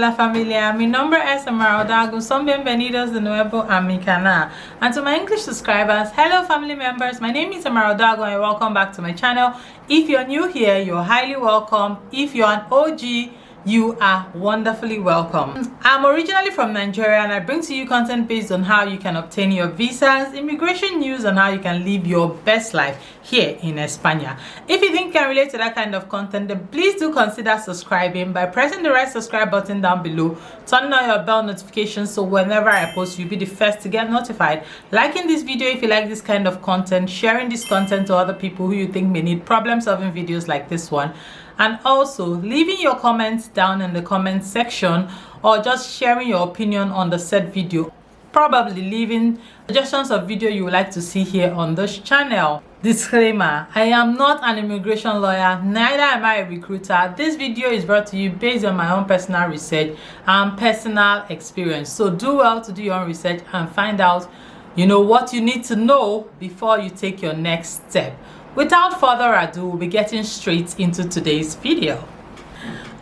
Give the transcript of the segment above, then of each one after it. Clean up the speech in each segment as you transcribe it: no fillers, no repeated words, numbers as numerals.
la familia, mi nombre es Amarodago, son bienvenidos de nuevo a mi canal. And to my English subscribers, hello family members, my name is Amarodago and welcome back to my channel. If you're new here, you're highly welcome. If you're an OG, you are wonderfully welcome. I'm originally from Nigeria and I bring to you content based on how you can obtain your visas, immigration news, and how you can live your best life here in España. If you think you can relate to that kind of content, then please do consider subscribing by pressing the red subscribe button down below, turning on your bell notifications so whenever I post you'll be the first to get notified. Liking this video if you like this kind of content, sharing this content to other people who you think may need problem solving videos like this one, and also leaving your comments down in the comment section or just sharing your opinion on the said video, probably leaving suggestions of video you would like to see here on this channel. Disclaimer: I am not an immigration lawyer, neither am I a recruiter. This video is brought to you based on my own personal research and personal experience, so do well to do your own research and find out what you need to know before you take your next step. Without further ado, we'll be getting straight into today's video.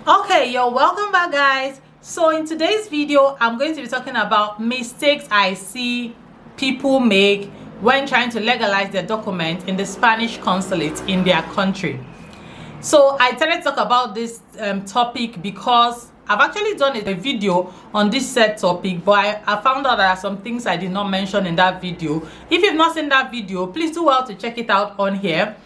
Okay, you're welcome back, guys. So in today's video, I'm going to be talking about mistakes I see people make when trying to legalize their document in the Spanish consulate in their country. So I decided to talk about this topic because I've actually done a video on this said topic, but I found out there are some things I did not mention in that video. If you've not seen that video, please do well to check it out on here.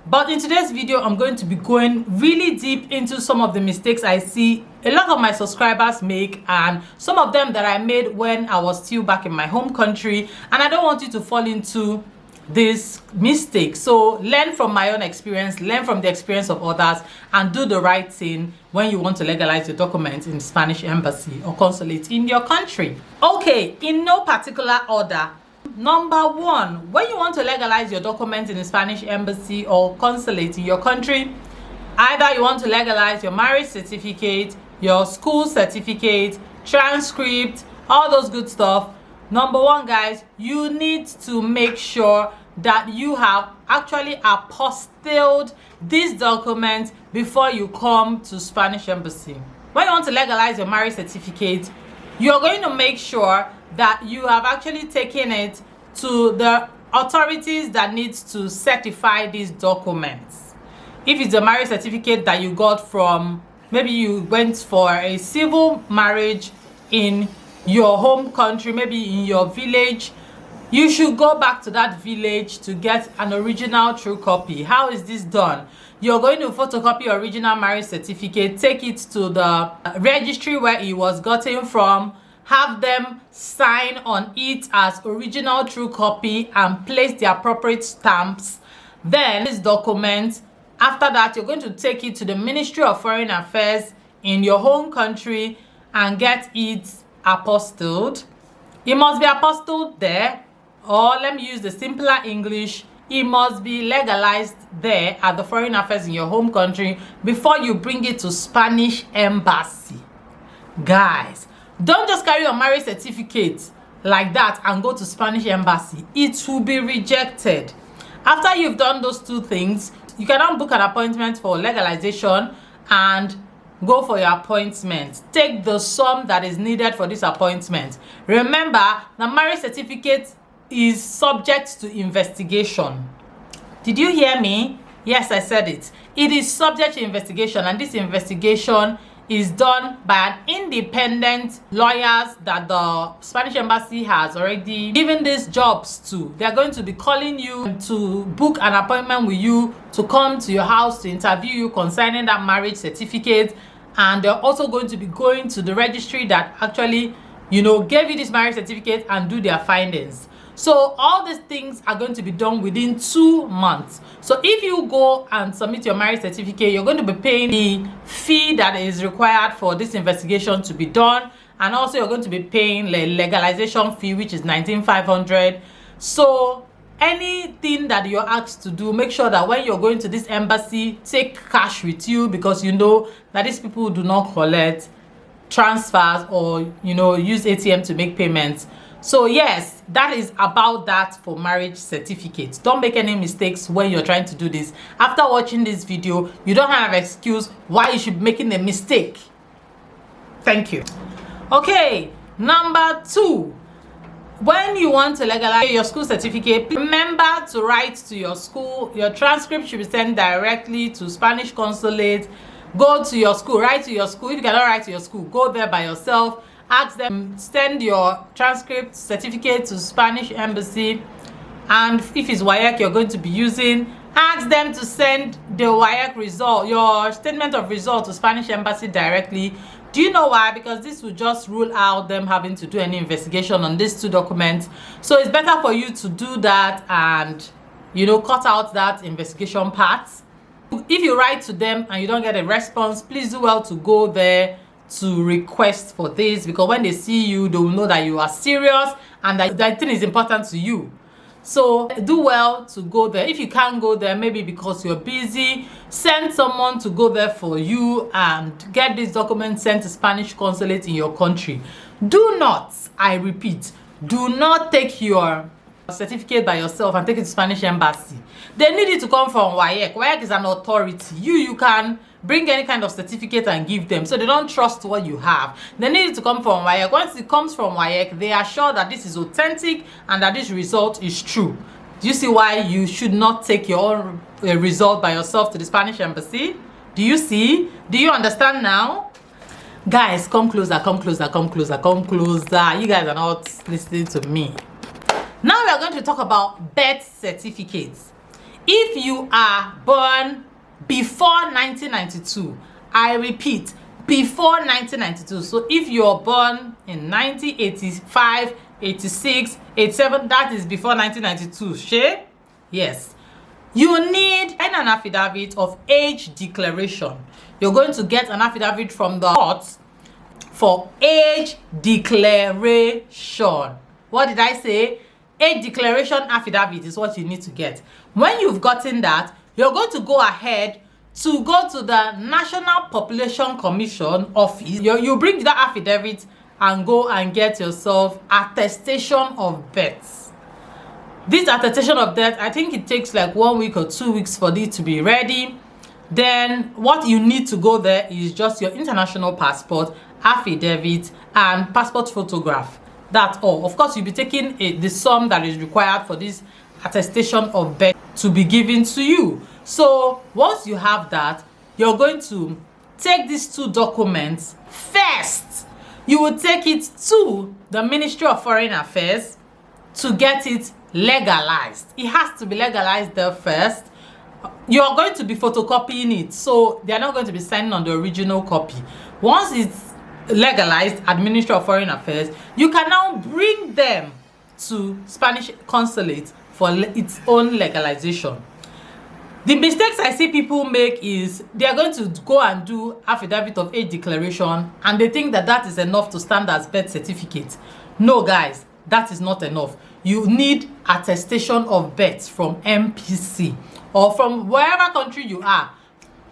But in today's video, I'm going to be going really deep into some of the mistakes I see a lot of my subscribers make, and some of them that I made when I was still back in my home country, and I don't want you to fall into this mistake. So learn from my own experience, learn from the experience of others, and do the right thing when you want to legalize your documents in the Spanish embassy or consulate in your country. Okay, in no particular order. Number one, when you want to legalize your documents in the Spanish embassy or consulate in your country, either you want to legalize your marriage certificate, your school certificate, transcript, all those good stuff. Number one, guys, you need to make sure that you have actually apostilled this document before you come to Spanish embassy. When you want to legalize your marriage certificate, you're going to make sure that you have actually taken it to the authorities that needs to certify these documents. If it's a marriage certificate that you got from, maybe you went for a civil marriage in your home country, maybe in your village, you should go back to that village to get an original true copy. How is this done? You're going to photocopy your original marriage certificate, take it to the registry where it was gotten from, have them sign on it as original true copy and place the appropriate stamps. Then this document, after that, you're going to take it to the Ministry of Foreign Affairs in your home country and get it apostilled. It must be apostilled there, or let me use the simpler English, it must be legalized there at the Foreign Affairs in your home country before you bring it to Spanish embassy. Guys, don't just carry your marriage certificate like that and go to Spanish embassy. It will be rejected. After you've done those two things, you cannot book an appointment for legalization and go for your appointment. Take the sum that is needed for this appointment. Remember, the marriage certificate is subject to investigation. Did you hear me? Yes, I said it. It is subject to investigation, and this investigation is done by an independent lawyers that the Spanish embassy has already given these jobs to. They are going to be calling you to book an appointment with you to come to your house to interview you concerning that marriage certificate, and they're also going to be going to the registry that actually gave you this marriage certificate and do their findings. So all these things are going to be done within 2 months. So if you go and submit your marriage certificate, you're going to be paying the fee that is required for this investigation to be done, and also you're going to be paying the legalization fee, which is 19,500. So anything that you're asked to do, make sure that when you're going to this embassy, take cash with you, because you know that these people do not collect transfers or use ATM to make payments. So yes, that is about that for marriage certificates. Don't make any mistakes when you're trying to do this. After watching this video, you don't have an excuse why you should be making a mistake. Thank you. Okay, number 2. When you want to legalize your school certificate, remember to write to your school. Your transcript should be sent directly to Spanish consulate. Go to your school, write to your school. If you cannot write to your school, go there by yourself. Ask them, send your transcript certificate to Spanish embassy. And if it's WAEC you're going to be using, ask them to send the WAEC result, your statement of result, to Spanish embassy directly. Do you know why? Because this will just rule out them having to do any investigation on these 2 documents. So it's better for you to do that and, you know, cut out that investigation part. If you write to them and you don't get a response, please do well to go there to request for this, because when they see you, they will know that you are serious and that thing is important to you. So do well to go there. If you can't go there, maybe because you're busy, send someone to go there for you and get this document sent to Spanish consulate in your country. Do not, I repeat, do not take your certificate by yourself and take it to Spanish embassy. They need it to come from WAEC. WAEC is an authority. You can bring any kind of certificate and give them, so they don't trust what you have. They need it to come from WAEC. Once it comes from WAEC, they are sure that this is authentic and that this result is true. Do you see why you should not take your own result by yourself to the Spanish embassy? Do you see? Do you understand now? Guys, come closer, come closer, come closer, come closer. You guys are not listening to me. Now we are going to talk about birth certificates. If you are born before 1992, I repeat, before 1992. So if you're born in 1985, 86, 87, that is before 1992, Shay? Yes. You need an affidavit of age declaration. You're going to get an affidavit from the court for age declaration. What did I say? Age declaration affidavit is what you need to get. When you've gotten that, you're going to go ahead to go to the National Population Commission office. You bring that affidavit and go and get yourself attestation of birth. This attestation of death, I think it takes like 1 week or 2 weeks for it to be ready. Then what you need to go there is just your international passport, affidavit, and passport photograph. That's all. Of course, you'll be taking the sum that is required for this attestation of birth to be given to you. So once you have that, you're going to take these 2 documents. First, you will take it to the Ministry of Foreign Affairs to get it legalized. It has to be legalized there first. You're going to be photocopying it, so they're not going to be signing on the original copy. Once it's legalized at Ministry of Foreign Affairs, you can now bring them to Spanish consulate for its own legalization. The mistakes I see people make is they are going to go and do affidavit of age declaration and they think that that is enough to stand as birth certificate. No, guys, that is not enough. You need attestation of birth from MPC or from wherever country you are.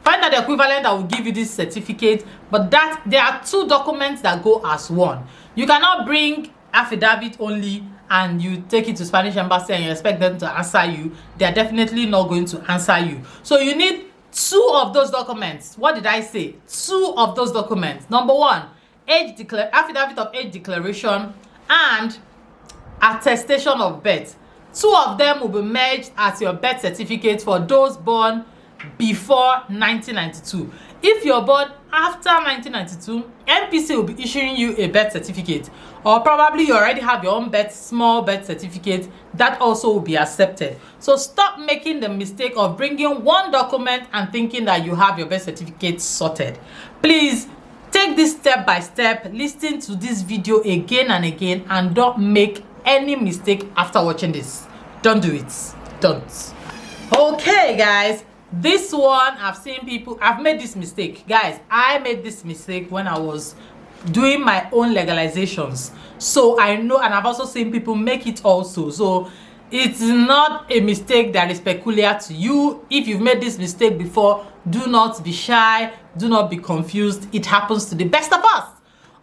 Find out the equivalent that will give you this certificate, but that there are 2 documents that go as one. You cannot bring affidavit only and you take it to Spanish embassy and you expect them to answer you. They are definitely not going to answer you. So you need 2 of those documents. What did I say? 2 of those documents. Number 1, affidavit of age declaration and attestation of birth. 2 of them will be merged as your birth certificate for those born before 1992. If you're born after 1992, MPC will be issuing you a birth certificate, or probably you already have your own small birth certificate. That also will be accepted. So stop making the mistake of bringing 1 document and thinking that you have your birth certificate sorted. Please take this step by step, listen to this video again and again, and don't make any mistake after watching this. Don't do it. Don't. Okay, guys. This one, I've made this mistake. Guys, I made this mistake when I was doing my own legalizations. So I know, and I've also seen people make it also. So it's not a mistake that is peculiar to you. If you've made this mistake before, do not be shy. Do not be confused. It happens to the best of us.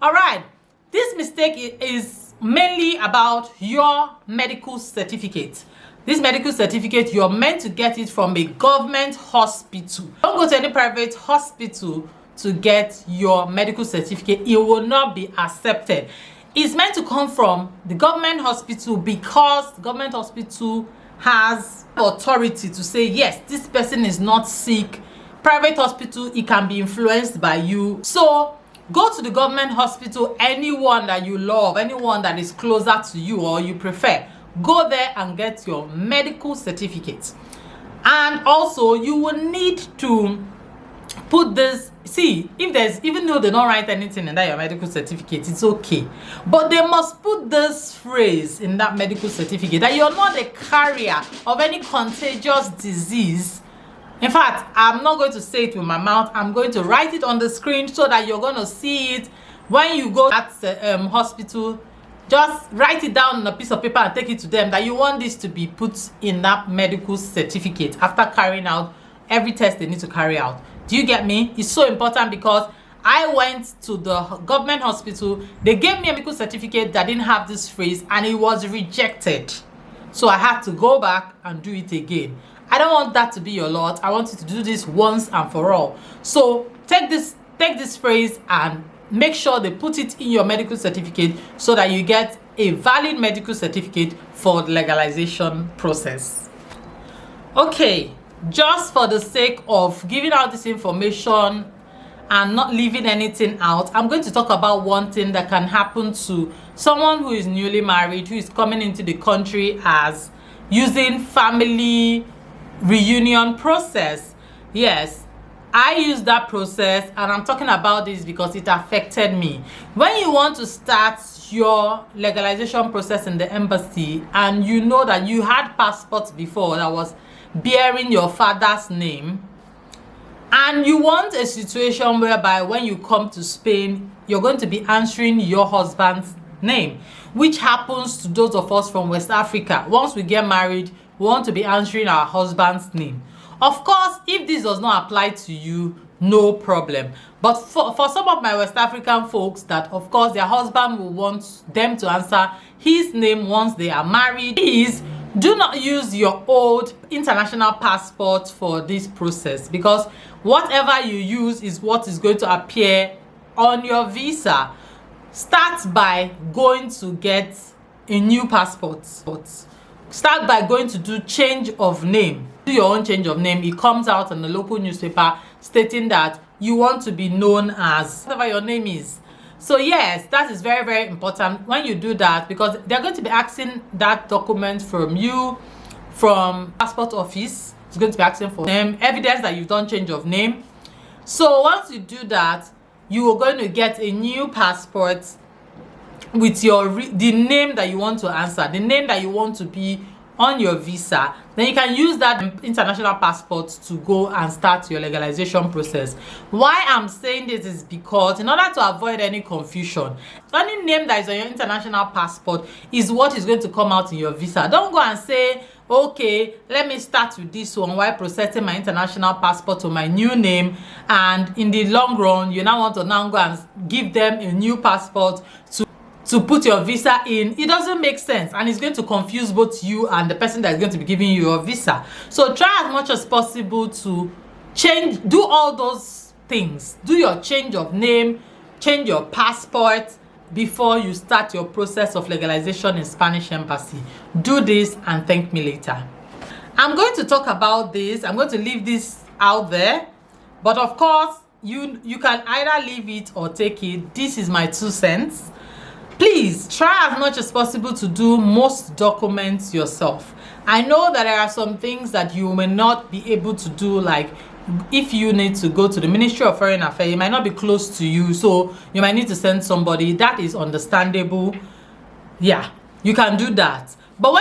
All right. This mistake is mainly about your medical certificate. This medical certificate, you're meant to get it from a government hospital. Don't go to any private hospital to get your medical certificate, it will not be accepted. It's meant to come from the government hospital because the government hospital has authority to say, yes, this person is not sick. Private hospital, it can be influenced by you. So go to the government hospital, anyone that you love, anyone that is closer to you or you prefer. Go there and get your medical certificate. And also, you will need to put this, see, if there's, even though they don't write anything in that your medical certificate, it's okay, but they must put this phrase in that medical certificate that you're not a carrier of any contagious disease. In fact, I'm not going to say it with my mouth. I'm going to write it on the screen so that you're going to see it when you go at the hospital. Just write it down on a piece of paper and take it to them that you want this to be put in that medical certificate after carrying out every test they need to carry out. Do you get me? It's so important because I went to the government hospital. They gave me a medical certificate that didn't have this phrase and it was rejected. So I had to go back and do it again. I don't want that to be your lot. I want you to do this once and for all. So take this phrase and make sure they put it in your medical certificate so that you get a valid medical certificate for the legalization process. Okay, just for the sake of giving out this information and not leaving anything out, I'm going to talk about one thing that can happen to someone who is newly married, who is coming into the country as using family reunion process. Yes, I use that process and I'm talking about this because it affected me. When you want to start your legalization process in the embassy and you know that you had passports before that was bearing your father's name, and you want a situation whereby when you come to Spain, you're going to be answering your husband's name, which happens to those of us from West Africa. Once we get married, we want to be answering our husband's name. Of course, if this does not apply to you, no problem. But for some of my West African folks that, of course, their husband will want them to answer his name once they are married, please do not use your old international passport for this process, because whatever you use is what is going to appear on your visa. Start by going to get a new passport. Start by going to do change of name. Do your own change of name. It comes out in the local newspaper stating that you want to be known as whatever your name is. So yes, that is very, very important when you do that, because they're going to be asking that document from you, from passport office. It's going to be asking for name, evidence that you've done change of name. So once you do that, you are going to get a new passport with the name that you want to answer, the name that you want to be on your visa. Then you can use that international passport to go and start your legalization process. Why I'm saying this is because in order to avoid any confusion, any name that is on your international passport is what is going to come out in your visa. Don't go and say, okay, let me start with this one while processing my international passport to my new name, and in the long run you now want to now go and give them a new passport to put your visa in. It doesn't make sense, and it's going to confuse both you and the person that is going to be giving you your visa. So try as much as possible to do all those things. Do your change of name, change your passport before you start your process of legalization in Spanish embassy. Do this and thank me later. I'm going to talk about this. I'm going to leave this out there, but of course you can either leave it or take it. This is my 2 cents. Please try as much as possible to do most documents yourself. I know that there are some things that you may not be able to do, like if you need to go to the Ministry of Foreign Affairs, it might not be close to you, so you might need to send somebody. That is understandable. Yeah, you can do that. But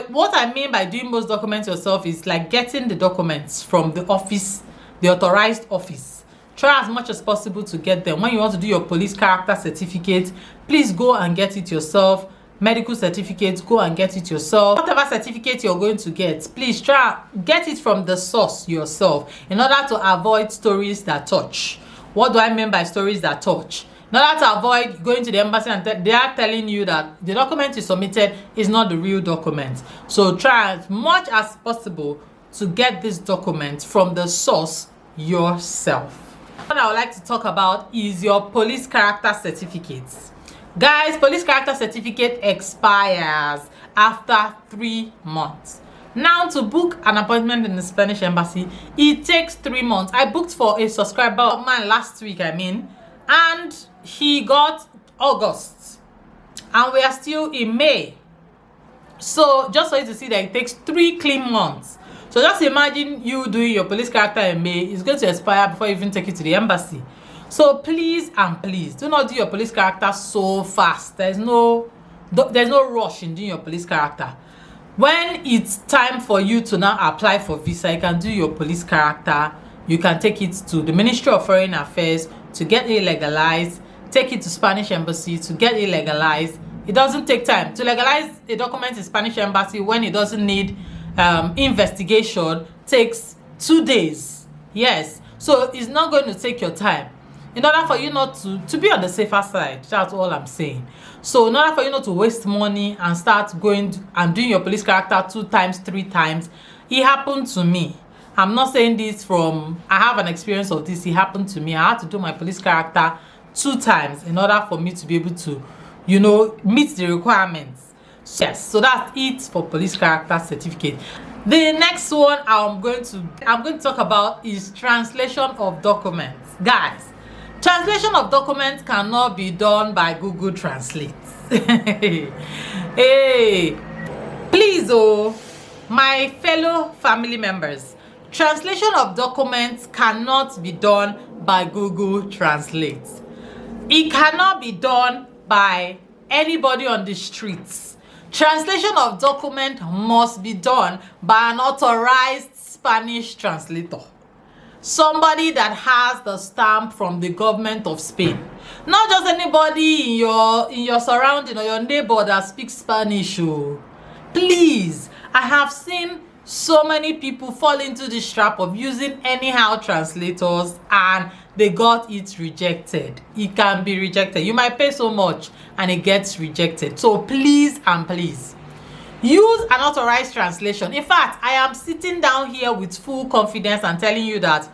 what I mean by doing most documents yourself is like getting the documents from the office, the authorized office. Try as much as possible to get them. When you want to do your police character certificate, please go and get it yourself. Medical certificate, go and get it yourself. Whatever certificate you're going to get, please try get it from the source yourself in order to avoid stories that touch. What do I mean by stories that touch? In order to avoid going to the embassy and they are telling you that the document you submitted is not the real document. So try as much as possible to get this document from the source yourself. What I would like to talk about is your police character certificates. Guys, police character certificate expires after 3 months. Now, to book an appointment in the Spanish embassy, it takes 3 months. I booked for a subscriber of mine last week, and he got August, and we are still in May. So just for you to see that it takes 3 clean months. So just imagine you doing your police character in May. It's going to expire before you even take it to the embassy. So please and please do not do your police character so fast. There's no rush in doing your police character. When it's time for you to now apply for visa, you can do your police character. You can take it to the Ministry of Foreign Affairs to get it legalized. Take it to Spanish embassy to get it legalized. It doesn't take time to legalize a document in Spanish embassy when it doesn't need investigation. Takes 2 days. Yes, so it's not going to take your time. In order for you not to be on the safer side, that's all I'm saying. So in order for you not to waste money and start going and doing your police character 2 times, 3 times, it happened to me. I'm not saying this from, I have an experience of this. It happened to me. I had to do my police character 2 times in order for me to be able to, meet the requirements. So, yes, so that's it for police character certificate. The next one I'm going to talk about is translation of documents. Guys, translation of documents cannot be done by Google Translate. Hey, please, my fellow family members, translation of documents cannot be done by Google Translate. It cannot be done by anybody on the streets. Translation of document must be done by an authorized Spanish translator. Somebody that has the stamp from the government of Spain. Not just anybody in your surrounding or your neighbor that speaks Spanish. Please, I have seen so many people fall into this trap of using anyhow translators, and they got it rejected. It can be rejected. You might pay so much and it gets rejected. So please and please, use an authorized translation. In fact, I am sitting down here with full confidence and telling you that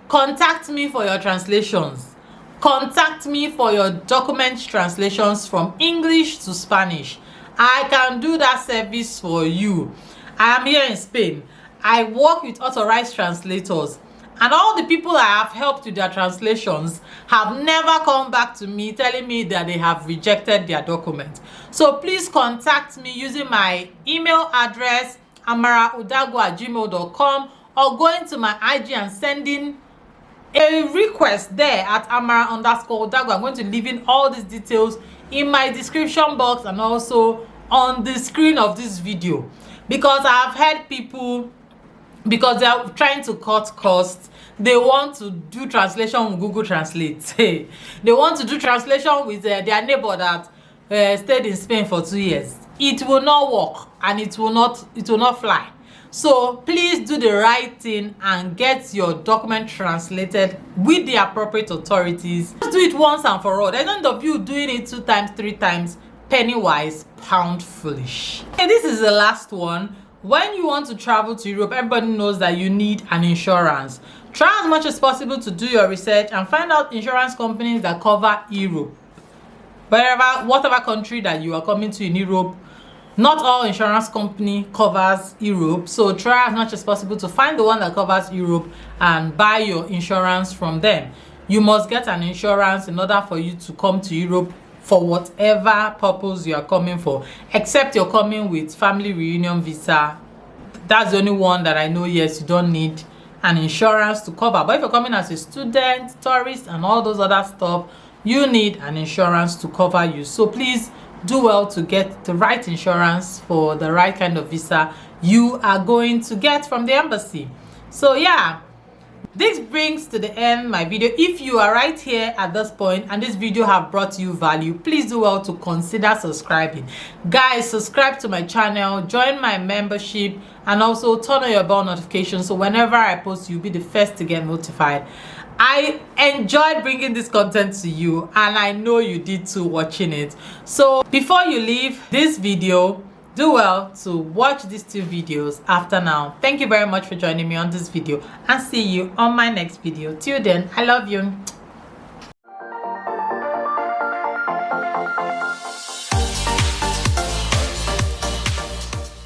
contact me for your translations. Contact me for your document translations from English to Spanish. I can do that service for you. I am here in Spain. I work with authorized translators, and all the people I have helped with their translations have never come back to me telling me that they have rejected their document. So please contact me using my email address amaraodagu@gmail.com, or going to my IG and sending a request there at amara_odagu. I'm going to leave in all these details in my description box and also on the screen of this video, because I've heard people, because they are trying to cut costs, they want to do translation with Google Translate. They want to do translation with their neighbor that stayed in Spain for 2 years. It will not work, and it will not fly. So please do the right thing and get your document translated with the appropriate authorities. Just do it once and for all. There's no end of you doing it 2 times, 3 times, penny wise, pound foolish. Okay, this is the last one. When you want to travel to Europe, everybody knows that you need an insurance. Try as much as possible to do your research and find out insurance companies that cover Europe. Whatever country that you are coming to in Europe, not all insurance company covers Europe. So try as much as possible to find the one that covers Europe and buy your insurance from them. You must get an insurance in order for you to come to Europe for whatever purpose you are coming for, except you're coming with family reunion visa. That's the only one that I know. Yes, you don't need an insurance to cover, but if you're coming as a student, tourist, and all those other stuff, you need an insurance to cover you. So please do well to get the right insurance for the right kind of visa you are going to get from the embassy. So yeah, this brings to the end my video. If you are right here at this point and this video have brought you value, please do well to consider subscribing. Guys, subscribe to my channel, join my membership, and also turn on your bell notifications so whenever I post, you'll be the first to get notified. I enjoyed bringing this content to you, and I know you did too watching it. So before you leave this video, do well to watch these 2 videos after now. Thank you very much for joining me on this video, and see you on my next video. Till then, I love you.